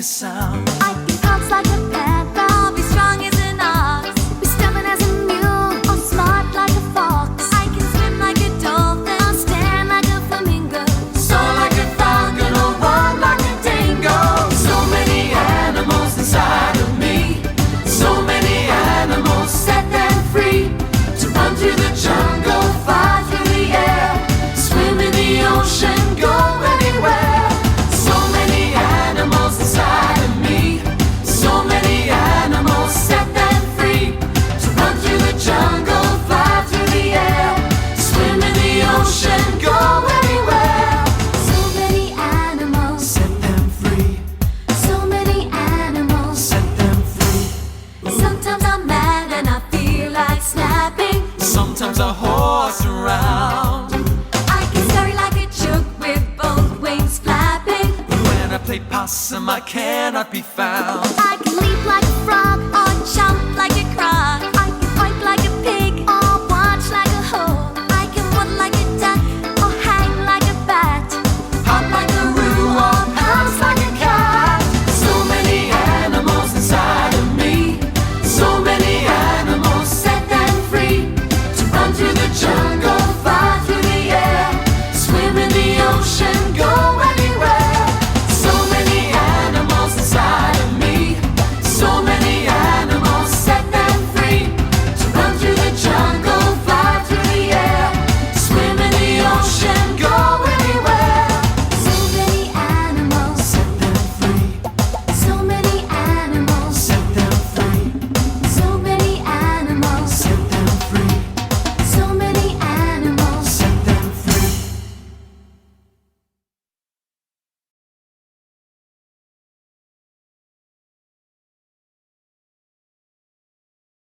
sound. I can pounce like a panther, be strong as an ox, be stubborn as a mule, or smart like a fox. I can swim like a dolphin, or stand like a flamingo, Soar like a falcon or run like a dingo. So many animals inside of me, so many animals, set them free. To run through the jungle, fly through the air, swim in the ocean, go anywhere. So many animals inside of me, so many animals, set them free. To run through the jungle, fly through the air, swim in the ocean, go anywhere. so many animals, Set them free, so many animals. set them free. Sometimes I'm mad and I feel like snapping. Sometimes a horse around, I can scurry like a chook with both wings flapping. but when I play possum I cannot be found.